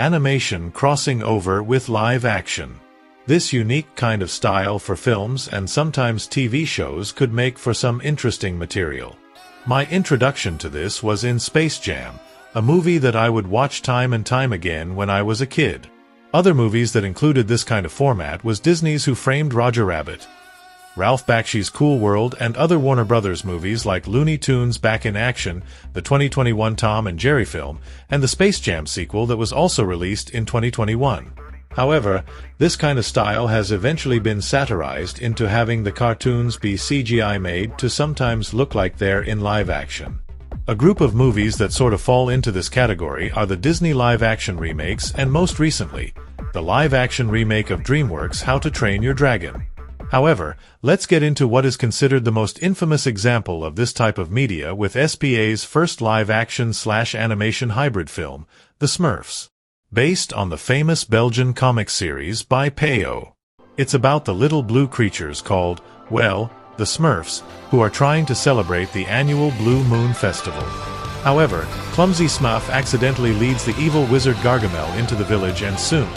animation crossing over with live action. This unique kind of style for films and sometimes TV shows could make for some interesting material. My introduction to this was in Space Jam, a movie that I would watch time and time again when I was a kid. Other movies that included this kind of format was Disney's Who Framed Roger Rabbit, Ralph Bakshi's Cool World, and other Warner Brothers movies like Looney Tunes Back in Action, the 2021 Tom and Jerry film, and the Space Jam sequel that was also released in 2021. However, this kind of style has eventually been satirized into having the cartoons be CGI made to sometimes look like they're in live action. A group of movies that sort of fall into this category are the Disney live-action remakes and most recently, the live-action remake of DreamWorks' How to Train Your Dragon. However, let's get into what is considered the most infamous example of this type of media with SPA's first live-action/animation hybrid film, The Smurfs. Based on the famous Belgian comic series by Peyo. It's about the little blue creatures called, well, the Smurfs, who are trying to celebrate the annual Blue Moon Festival. However, clumsy Smurf accidentally leads the evil wizard Gargamel into the village and soon,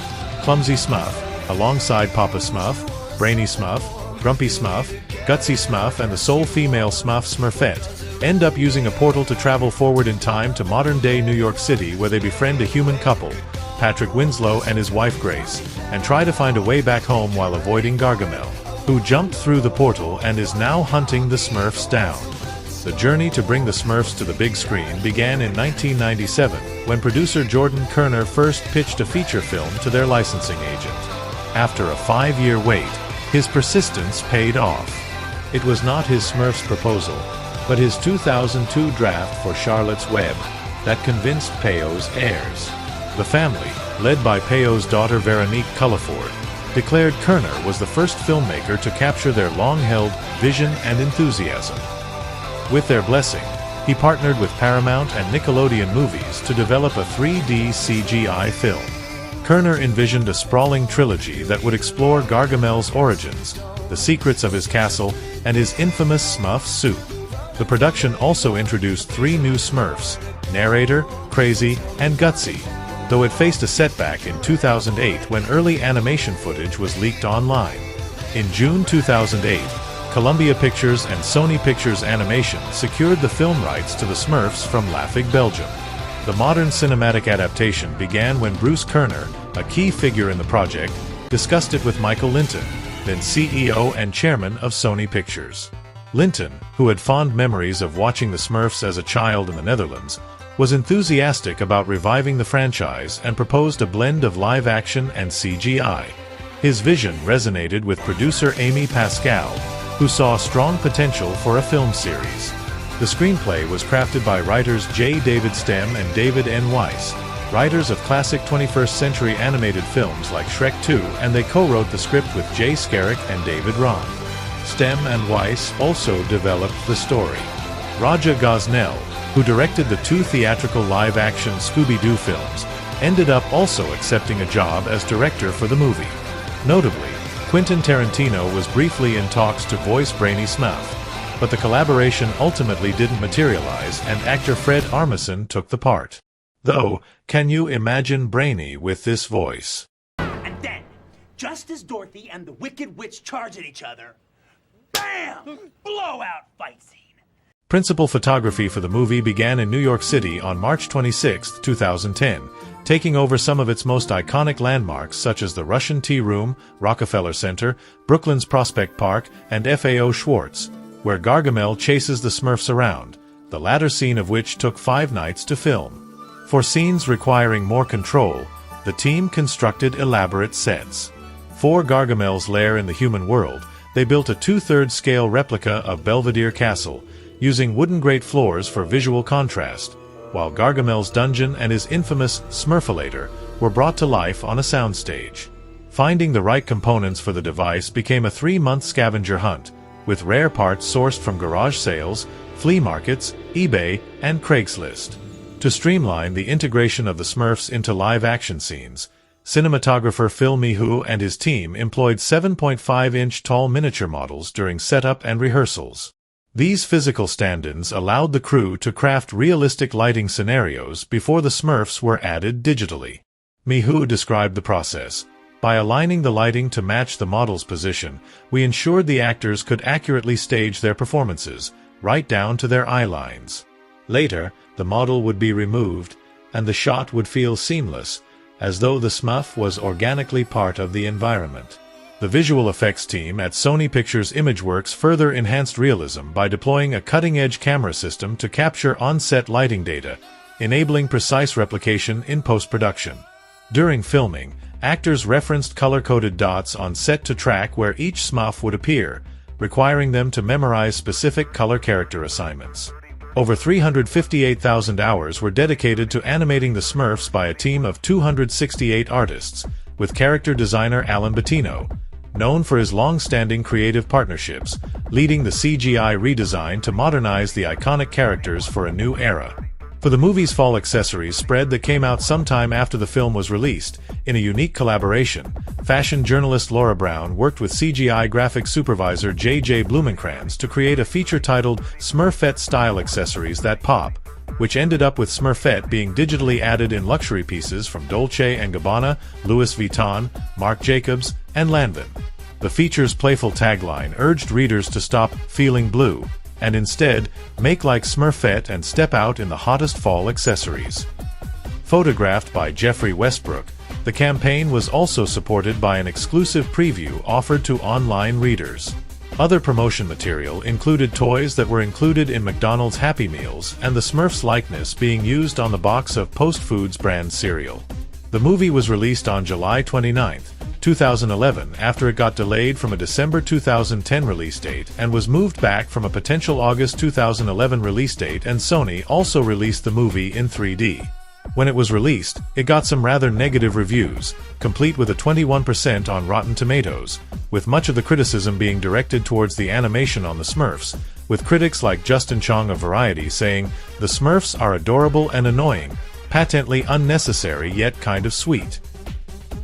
Clumsy Smurf, alongside Papa Smurf, Brainy Smurf, Grumpy Smurf, Gutsy Smurf and the sole female Smurf Smurfette, end up using a portal to travel forward in time to modern-day New York City where they befriend a human couple, Patrick Winslow and his wife Grace, and try to find a way back home while avoiding Gargamel, who jumped through the portal and is now hunting the Smurfs down. The journey to bring the Smurfs to the big screen began in 1997, when producer Jordan Kerner first pitched a feature film to their licensing agent. After a 5-year wait, his persistence paid off. It was not his Smurfs proposal, but his 2002 draft for Charlotte's Web, that convinced Peyo's heirs. The family, led by Peyo's daughter Veronique Culliford, declared Kerner was the first filmmaker to capture their long-held vision and enthusiasm. With their blessing, he partnered with Paramount and Nickelodeon Movies to develop a 3D CGI film. Kerner envisioned a sprawling trilogy that would explore Gargamel's origins, the secrets of his castle, and his infamous Smurf soup. The production also introduced 3 new Smurfs, Narrator, Crazy, and Gutsy, though it faced a setback in 2008 when early animation footage was leaked online. In June 2008, Columbia Pictures and Sony Pictures Animation secured the film rights to the Smurfs from Laughing Belgium. The modern cinematic adaptation began when Bruce Kerner, a key figure in the project, discussed it with Michael Linton, then CEO and chairman of Sony Pictures. Linton, who had fond memories of watching the Smurfs as a child in the Netherlands, was enthusiastic about reviving the franchise and proposed a blend of live action and CGI. His vision resonated with producer Amy Pascal, who saw strong potential for a film series. The screenplay was crafted by writers J. David Stem and David N. Weiss, writers of classic 21st century animated films like Shrek 2, and they co-wrote the script with Jay Scarrick and David Ron. Stem and Weiss also developed the story. Raja Gosnell, who directed the 2 theatrical live-action Scooby-Doo films, ended up also accepting a job as director for the movie. Notably, Quentin Tarantino was briefly in talks to voice Brainy Smurf, but the collaboration ultimately didn't materialize and actor Fred Armisen took the part. Though, can you imagine Brainy with this voice? And then, just as Dorothy and the Wicked Witch charge at each other, BAM! Blowout fight scene. Principal photography for the movie began in New York City on March 26, 2010, taking over some of its most iconic landmarks such as the Russian Tea Room, Rockefeller Center, Brooklyn's Prospect Park, and FAO Schwartz, where Gargamel chases the Smurfs around, the latter scene of which took 5 nights to film. For scenes requiring more control, the team constructed elaborate sets. For Gargamel's lair in the human world, they built a 2/3 scale replica of Belvedere Castle, using wooden grate floors for visual contrast, while Gargamel's dungeon and his infamous Smurfulator were brought to life on a soundstage. Finding the right components for the device became a 3-month scavenger hunt, with rare parts sourced from garage sales, flea markets, eBay, and Craigslist. To streamline the integration of the Smurfs into live-action scenes, cinematographer Phil Mehu and his team employed 7.5-inch tall miniature models during setup and rehearsals. These physical stand-ins allowed the crew to craft realistic lighting scenarios before the Smurfs were added digitally. Mihu described the process. By aligning the lighting to match the model's position, we ensured the actors could accurately stage their performances, right down to their eye lines. Later, the model would be removed, and the shot would feel seamless, as though the Smurf was organically part of the environment. The visual effects team at Sony Pictures Imageworks further enhanced realism by deploying a cutting-edge camera system to capture on-set lighting data, enabling precise replication in post-production. During filming, actors referenced color-coded dots on set to track where each Smurf would appear, requiring them to memorize specific color character assignments. Over 358,000 hours were dedicated to animating the Smurfs by a team of 268 artists, with character designer Alan Bettino, known for his long-standing creative partnerships, leading the CGI redesign to modernize the iconic characters for a new era. For the movie's fall accessories spread that came out sometime after the film was released, in a unique collaboration, fashion journalist Laura Brown worked with CGI graphics supervisor J.J. Blumenkrantz to create a feature titled Smurfette-style accessories that pop, which ended up with Smurfette being digitally added in luxury pieces from Dolce & Gabbana, Louis Vuitton, Marc Jacobs, and Lanvin. The feature's playful tagline urged readers to stop feeling blue, and instead, make like Smurfette and step out in the hottest fall accessories. Photographed by Jeffrey Westbrook, the campaign was also supported by an exclusive preview offered to online readers. Other promotion material included toys that were included in McDonald's Happy Meals and the Smurfs' likeness being used on the box of Post Foods brand cereal. The movie was released on July 29, 2011 after it got delayed from a December 2010 release date and was moved back from a potential August 2011 release date, and Sony also released the movie in 3D. When it was released, it got some rather negative reviews, complete with a 21% on Rotten Tomatoes, with much of the criticism being directed towards the animation on the Smurfs, with critics like Justin Chong of Variety saying, "The Smurfs are adorable and annoying, patently unnecessary yet kind of sweet."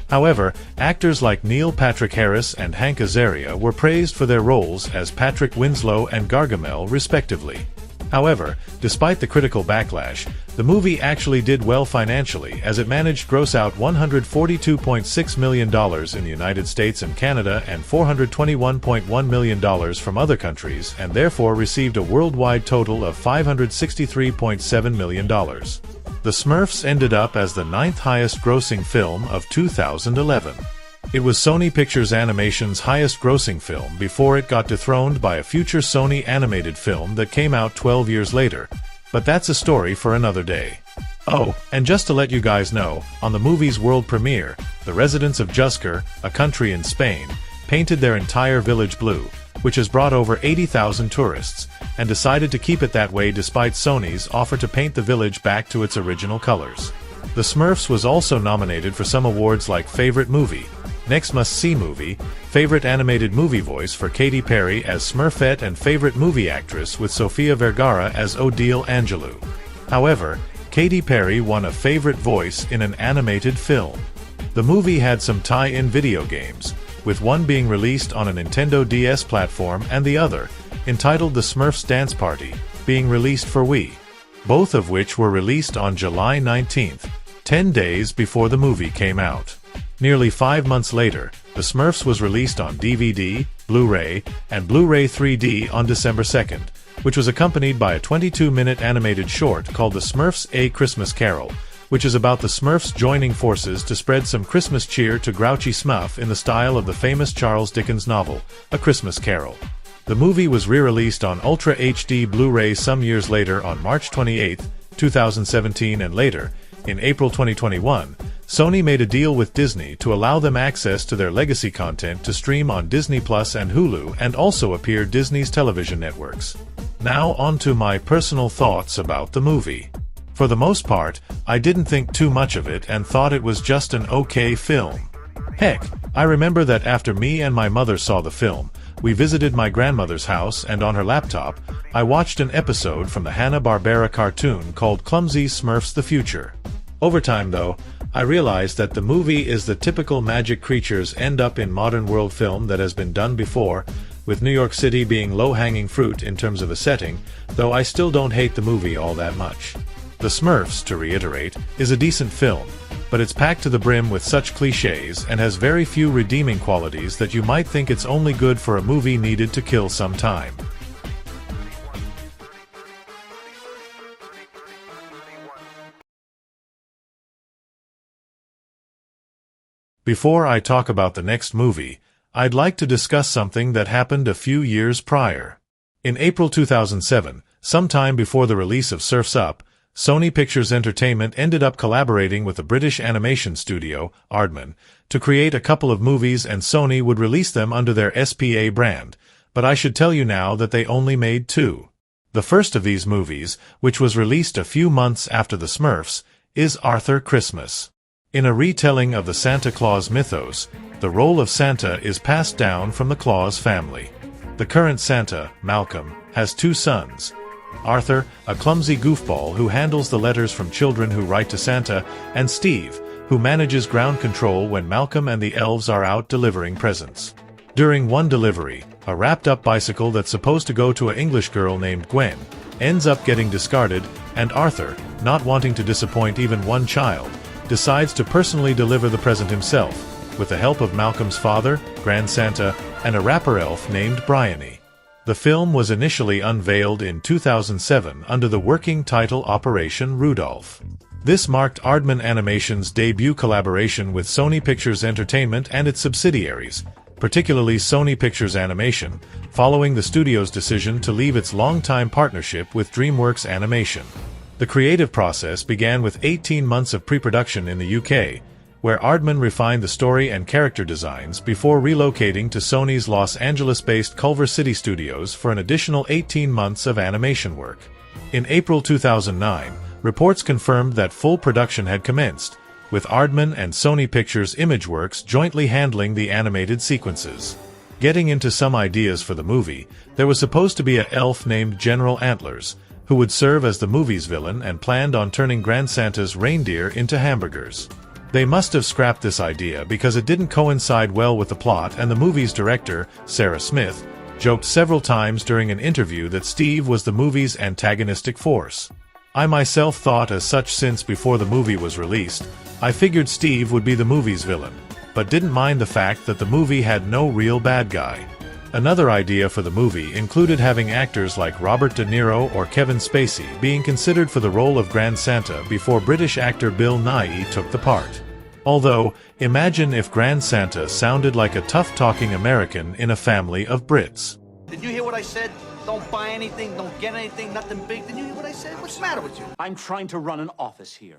However, actors like Neil Patrick Harris and Hank Azaria were praised for their roles as Patrick Winslow and Gargamel respectively. However, despite the critical backlash, the movie actually did well financially as it managed to gross out $142.6 million in the United States and Canada and $421.1 million from other countries, and therefore received a worldwide total of $563.7 million. The Smurfs ended up as the 9th highest grossing film of 2011. It was Sony Pictures Animation's highest grossing film before it got dethroned by a future Sony animated film that came out 12 years later, but that's a story for another day. Oh, and just to let you guys know, on the movie's world premiere, the residents of Juscar, a country in Spain, painted their entire village blue, which has brought over 80,000 tourists, and decided to keep it that way despite Sony's offer to paint the village back to its original colors. The Smurfs was also nominated for some awards like Favorite Movie, Next Must-See Movie, Favorite Animated Movie Voice for Katy Perry as Smurfette, and Favorite Movie Actress with Sofia Vergara as Odile Angelou. However, Katy Perry won a Favorite Voice in an animated film. The movie had some tie-in video games, with one being released on a Nintendo DS platform and the other, entitled The Smurfs Dance Party, being released for Wii, both of which were released on July 19, 10 days before the movie came out. Nearly 5 months later, The Smurfs was released on DVD, Blu-ray, and Blu-ray 3D on December 2nd, which was accompanied by a 22-minute animated short called The Smurfs: A Christmas Carol, which is about the Smurfs joining forces to spread some Christmas cheer to grouchy Smurf in the style of the famous Charles Dickens novel, A Christmas Carol. The movie was re-released on Ultra HD Blu-ray some years later on March 28, 2017, and later, in April 2021, Sony made a deal with Disney to allow them access to their legacy content to stream on Disney Plus and Hulu and also appear Disney's television networks. Now on to my personal thoughts about the movie. For the most part, I didn't think too much of it and thought it was just an okay film. Heck, I remember that after me and my mother saw the film, we visited my grandmother's house and on her laptop, I watched an episode from the Hanna-Barbera cartoon called Clumsy Smurfs: The Future. Over time, though, I realized that the movie is the typical magic creatures end up in modern world film that has been done before, with New York City being low-hanging fruit in terms of a setting, though I still don't hate the movie all that much. The Smurfs, to reiterate, is a decent film, but it's packed to the brim with such cliches and has very few redeeming qualities that you might think it's only good for a movie needed to kill some time. Before I talk about the next movie, I'd like to discuss something that happened a few years prior. In April 2007, sometime before the release of Surf's Up, Sony Pictures Entertainment ended up collaborating with the British animation studio, Aardman, to create a couple of movies, and Sony would release them under their SPA brand, but I should tell you now that they only made two. The first of these movies, which was released a few months after the Smurfs, is Arthur Christmas. In a retelling of the Santa Claus mythos, the role of Santa is passed down from the Claus family. The current Santa, Malcolm, has two sons. Arthur, a clumsy goofball who handles the letters from children who write to Santa, and Steve, who manages ground control when Malcolm and the elves are out delivering presents. During one delivery, a wrapped-up bicycle that's supposed to go to an English girl named Gwen ends up getting discarded, and Arthur, not wanting to disappoint even one child, decides to personally deliver the present himself, with the help of Malcolm's father, Grand Santa, and a rapper elf named Bryony. The film was initially unveiled in 2007 under the working title Operation Rudolph. This marked Aardman Animation's debut collaboration with Sony Pictures Entertainment and its subsidiaries, particularly Sony Pictures Animation, following the studio's decision to leave its longtime partnership with DreamWorks Animation. The creative process began with 18 months of pre-production in the UK, where Aardman refined the story and character designs before relocating to Sony's Los Angeles-based Culver City Studios for an additional 18 months of animation work. In April 2009, reports confirmed that full production had commenced, with Aardman and Sony Pictures Imageworks jointly handling the animated sequences. Getting into some ideas for the movie, there was supposed to be an elf named General Antlers, who would serve as the movie's villain and planned on turning Grand Santa's reindeer into hamburgers. They must have scrapped this idea because it didn't coincide well with the plot, and the movie's director, Sarah Smith, joked several times during an interview that Steve was the movie's antagonistic force. I myself thought as such since before the movie was released. I figured Steve would be the movie's villain, but didn't mind the fact that the movie had no real bad guy. Another idea for the movie included having actors like Robert De Niro or Kevin Spacey being considered for the role of Grand Santa before British actor Bill Nighy took the part. Although, imagine if Grand Santa sounded like a tough-talking American in a family of Brits. Did you hear what I said? Don't buy anything, don't get anything, nothing big. Did you hear what I said? What's the matter with you? I'm trying to run an office here.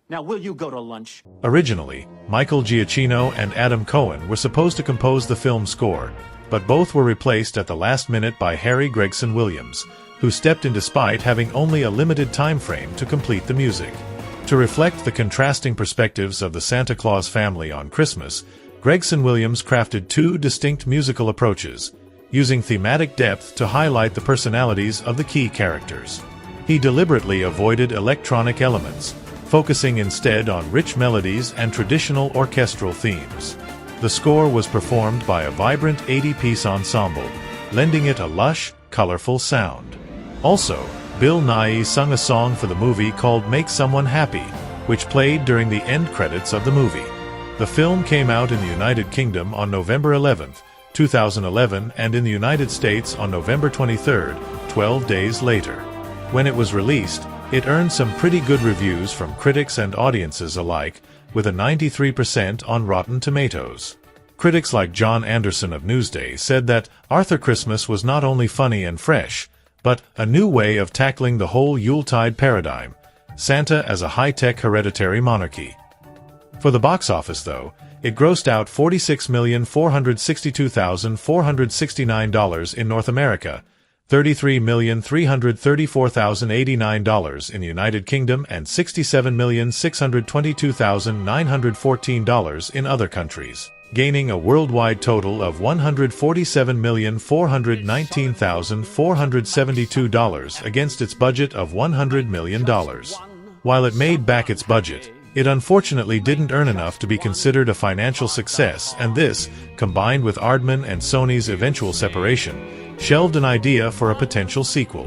Now, will you go to lunch? Originally, Michael Giacchino and Adam Cohen were supposed to compose the film score, but both were replaced at the last minute by Harry Gregson Williams, who stepped in despite having only a limited time frame to complete the music. To reflect the contrasting perspectives of the Santa Claus family on Christmas, Gregson Williams crafted two distinct musical approaches, using thematic depth to highlight the personalities of the key characters. He deliberately avoided electronic elements, focusing instead on rich melodies and traditional orchestral themes. The score was performed by a vibrant 80-piece ensemble, lending it a lush, colorful sound. Also, Bill Nighy sung a song for the movie called Make Someone Happy, which played during the end credits of the movie. The film came out in the United Kingdom on November 11, 2011, and in the United States on November 23, 12 days later. When it was released, it earned some pretty good reviews from critics and audiences alike, with a 93% on Rotten Tomatoes. Critics like John Anderson of Newsday said that Arthur Christmas was not only funny and fresh, but a new way of tackling the whole Yuletide paradigm, Santa as a high-tech hereditary monarchy. For the box office, though, it grossed out $46,462,469 in North America, $33,334,089 in the United Kingdom, and $67,622,914 in other countries, gaining a worldwide total of $147,419,472 against its budget of $100 million. While it made back its budget, it unfortunately didn't earn enough to be considered a financial success, and this, combined with Aardman and Sony's eventual separation, shelved an idea for a potential sequel.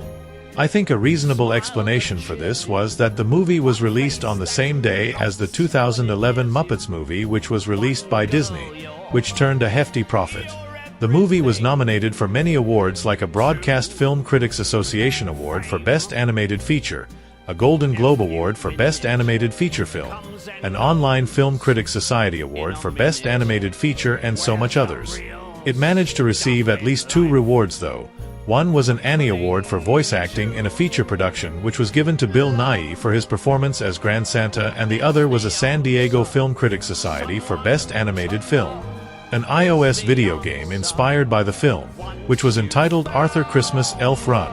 I think a reasonable explanation for this was that the movie was released on the same day as the 2011 Muppets movie, which was released by Disney, which turned a hefty profit. The movie was nominated for many awards like a Broadcast Film Critics Association Award for Best Animated Feature, a Golden Globe Award for Best Animated Feature Film, an Online Film Critics Society Award for Best Animated Feature, and so much others. It managed to receive at least 2 rewards though. One was an Annie Award for voice acting in a feature production, which was given to Bill Nighy for his performance as Grand Santa, and the other was a San Diego Film Critics Society for Best Animated Film. An iOS video game inspired by the film, which was entitled Arthur Christmas Elf Run,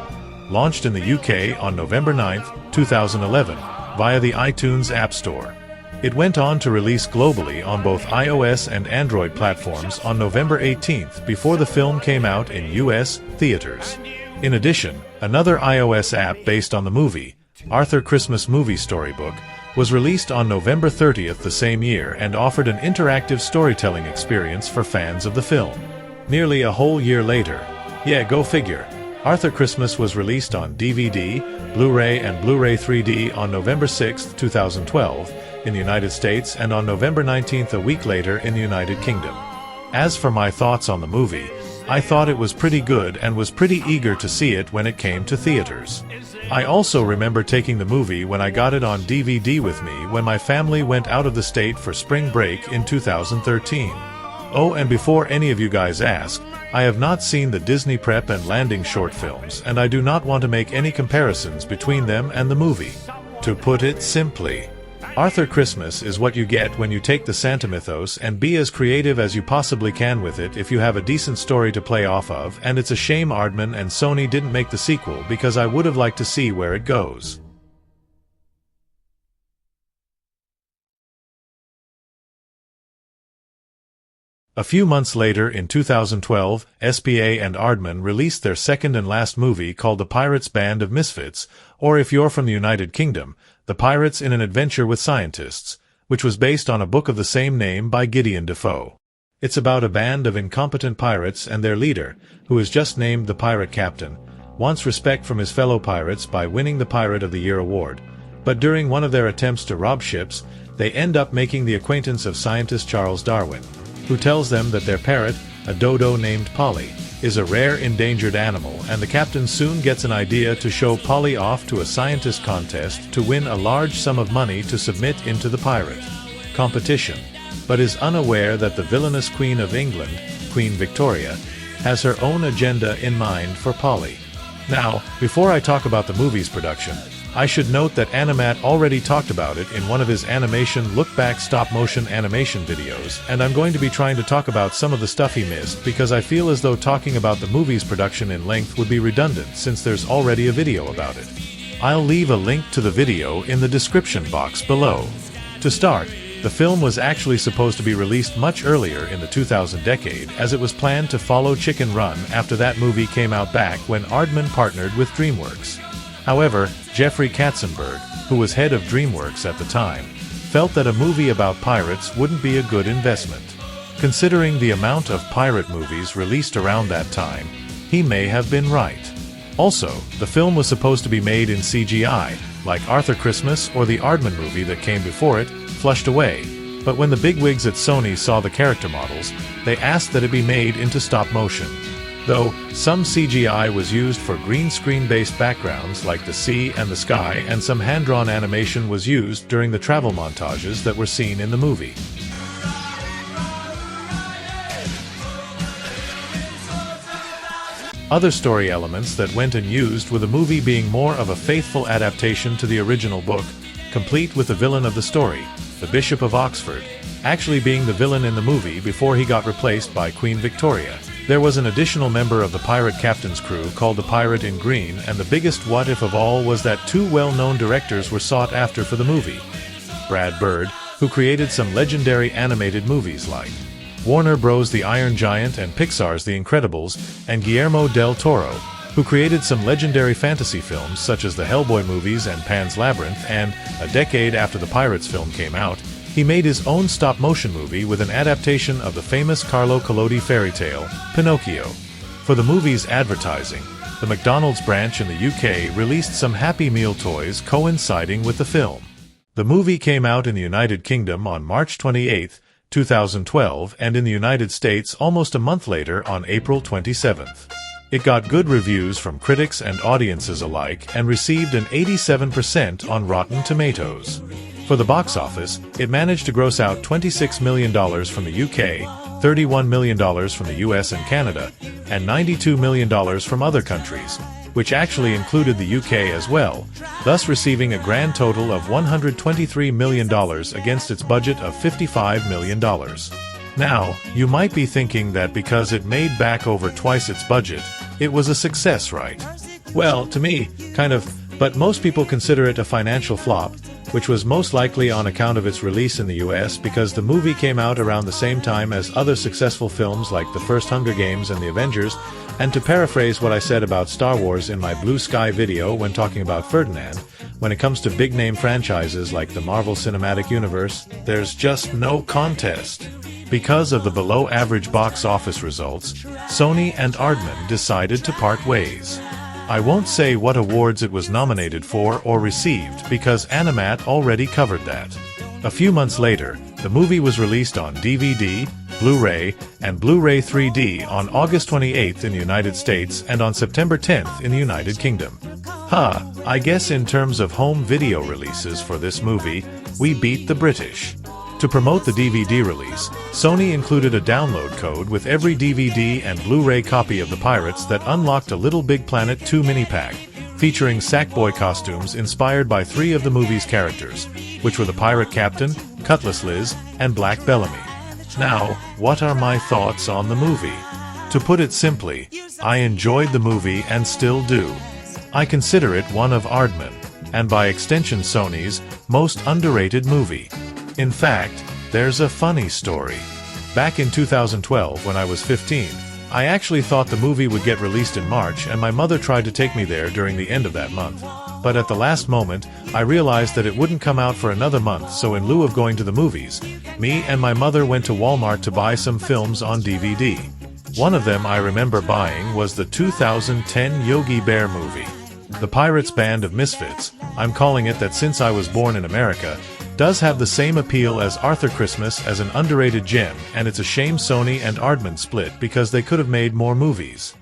launched in the UK on November 9, 2011, via the iTunes App Store. It went on to release globally on both iOS and Android platforms on November 18th before the film came out in US theaters. In addition, another iOS app based on the movie, Arthur Christmas Movie Storybook, was released on November 30th the same year and offered an interactive storytelling experience for fans of the film. Nearly a whole year later, yeah, go figure, Arthur Christmas was released on DVD, Blu-ray and Blu-ray 3D on November 6, 2012, in the United States, and on November 19th a week later in the United Kingdom. As for my thoughts on the movie, I thought it was pretty good and was pretty eager to see it when it came to theaters. I also remember taking the movie when I got it on DVD with me when my family went out of the state for spring break in 2013. Oh, and before any of you guys ask, I have not seen the Disney Prep and Landing short films, and I do not want to make any comparisons between them and the movie. To put it simply, Arthur Christmas is what you get when you take the Santa mythos and be as creative as you possibly can with it if you have a decent story to play off of, and it's a shame Aardman and Sony didn't make the sequel because I would have liked to see where it goes. A few months later, in 2012, SPA and Aardman released their second and last movie called The Pirates Band of Misfits, or if you're from the United Kingdom, The Pirates in an Adventure with Scientists, which was based on a book of the same name by Gideon Defoe. It's about a band of incompetent pirates and their leader, who is just named the Pirate Captain, wants respect from his fellow pirates by winning the Pirate of the Year award, but during one of their attempts to rob ships, they end up making the acquaintance of scientist Charles Darwin, who tells them that their parrot, a dodo named Polly, is a rare endangered animal, and the captain soon gets an idea to show Polly off to a scientist contest to win a large sum of money to submit into the pirate competition, but is unaware that the villainous Queen of England, Queen Victoria, has her own agenda in mind for Polly. Now, before I talk about the movie's production, I should note that Animat already talked about it in one of his animation look-back stop-motion animation videos, and I'm going to be trying to talk about some of the stuff he missed because I feel as though talking about the movie's production in length would be redundant since there's already a video about it. I'll leave a link to the video in the description box below. To start, the film was actually supposed to be released much earlier in the 2000 decade, as it was planned to follow Chicken Run after that movie came out back when Aardman partnered with DreamWorks. However, Jeffrey Katzenberg, who was head of DreamWorks at the time, felt that a movie about pirates wouldn't be a good investment. Considering the amount of pirate movies released around that time, he may have been right. Also, the film was supposed to be made in CGI, like Arthur Christmas or the Aardman movie that came before it, flushed away. But when the bigwigs at Sony saw the character models, they asked that it be made into stop motion. Though, some CGI was used for green screen-based backgrounds like the sea and the sky, and some hand-drawn animation was used during the travel montages that were seen in the movie. Other story elements that went unused with the movie being more of a faithful adaptation to the original book, complete with the villain of the story, the Bishop of Oxford, actually being the villain in the movie before he got replaced by Queen Victoria. There was an additional member of the pirate captain's crew called the Pirate in Green, and the biggest what-if of all was that 2 well-known directors were sought after for the movie. Brad Bird, who created some legendary animated movies like Warner Bros. The Iron Giant and Pixar's The Incredibles, and Guillermo del Toro, who created some legendary fantasy films such as the Hellboy movies and Pan's Labyrinth, and, a decade after the Pirates film came out, he made his own stop-motion movie with an adaptation of the famous Carlo Collodi fairy tale, Pinocchio. For the movie's advertising, the McDonald's branch in the UK released some Happy Meal toys coinciding with the film. The movie came out in the United Kingdom on March 28, 2012, and in the United States almost a month later on April 27th. It got good reviews from critics and audiences alike and received an 87% on Rotten Tomatoes. For the box office, it managed to gross out $26 million from the UK, $31 million from the US and Canada, and $92 million from other countries, which actually included the UK as well, thus receiving a grand total of $123 million against its budget of $55 million. Now, you might be thinking that because it made back over twice its budget, it was a success, right? Well, to me, kind of, but most people consider it a financial flop, which was most likely on account of its release in the US because the movie came out around the same time as other successful films like the first Hunger Games and the Avengers, and to paraphrase what I said about Star Wars in my Blue Sky video when talking about Ferdinand, when it comes to big-name franchises like the Marvel Cinematic Universe, there's just no contest. Because of the below-average box office results, Sony and Aardman decided to part ways. I won't say what awards it was nominated for or received because Animat already covered that. A few months later, the movie was released on DVD, Blu-ray, and Blu-ray 3D on August 28th in the United States and on September 10th in the United Kingdom. I guess in terms of home video releases for this movie, we beat the British. To promote the DVD release, Sony included a download code with every DVD and Blu-ray copy of The Pirates that unlocked a Little Big Planet 2 mini-pack, featuring Sackboy costumes inspired by 3 of the movie's characters, which were the Pirate Captain, Cutlass Liz, and Black Bellamy. Now, what are my thoughts on the movie? To put it simply, I enjoyed the movie and still do. I consider it one of Aardman, and by extension Sony's, most underrated movie. In fact, there's a funny story. Back in 2012, when I was 15, I actually thought the movie would get released in March and my mother tried to take me there during the end of that month. But at the last moment, I realized that it wouldn't come out for another month, so in lieu of going to the movies, me and my mother went to Walmart to buy some films on DVD. One of them I remember buying was the 2010 Yogi Bear movie. The Pirates Band of Misfits, I'm calling it that since I was born in America, does have the same appeal as Arthur Christmas as an underrated gem, and it's a shame Sony and Aardman split because they could have made more movies.